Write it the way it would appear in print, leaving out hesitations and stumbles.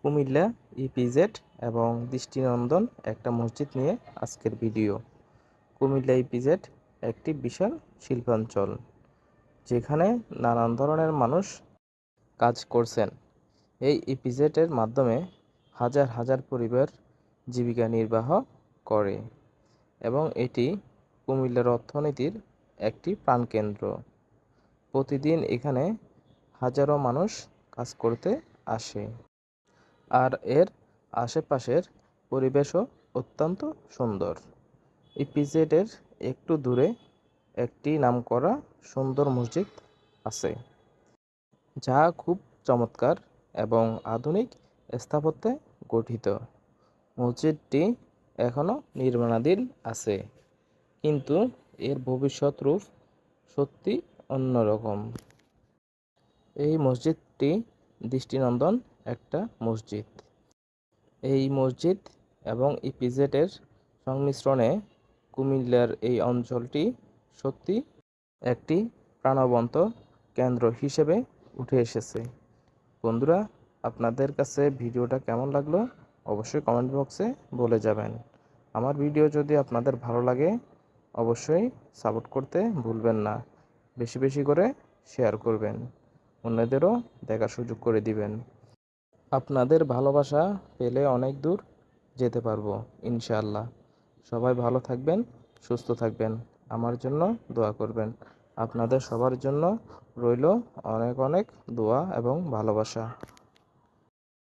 Comilla EPZ এবং দৃষ্টিনন্দন একটা মসজিদ নিয়ে আজকের ভিডিও। কুমিল্লা ইপিজেড একটি বিশাল শিল্পাঞ্চল, যেখানে নানান ধরনের মানুষ কাজ করছেন। এই ইপিজেডের মাধ্যমে হাজার হাজার পরিবার জীবিকা নির্বাহ করে এবং এটি কুমিল্লার অর্থনীতির একটি প্রাণকেন্দ্র। প্রতিদিন এখানে হাজারো মানুষ কাজ করতে আসে, আর এর আশেপাশের পরিবেশও অত্যন্ত সুন্দর। ইপিজেডের একটু দূরে একটি নামকরা সুন্দর মসজিদ আছে, যা খুব চমৎকার এবং আধুনিক স্থাপত্যে গঠিত। মসজিদটি এখনও নির্মাণাধীন আছে, কিন্তু এর ভবিষ্যৎ রূপ সত্যি অন্যরকম। এই মসজিদটি দৃষ্টিনন্দন একটা মসজিদ। এই মসজিদ এবং ইপিজেডের সংমিশ্রণে কুমিল্লার এই অঞ্চলটি সত্যি একটি প্রাণবন্ত কেন্দ্র হিসেবে উঠে এসেছে। বন্ধুরা, আপনাদের কাছে ভিডিওটা কেমন লাগলো অবশ্যই কমেন্ট বক্সে বলে যাবেন। আমার ভিডিও যদি আপনাদের ভালো লাগে অবশ্যই সাপোর্ট করতে ভুলবেন না। বেশি বেশি করে শেয়ার করবেন, অন্যদেরও দেখার সুযোগ করে দিবেন। আপনাদের ভালোবাসা পেলে অনেক দূর যেতে পারবো ইনশাআল্লাহ। সবাই ভালো থাকবেন, সুস্থ থাকবেন, আমার জন্য দোয়া করবেন। আপনাদের সবার জন্য রইল অনেক অনেক দোয়া এবং ভালোবাসা।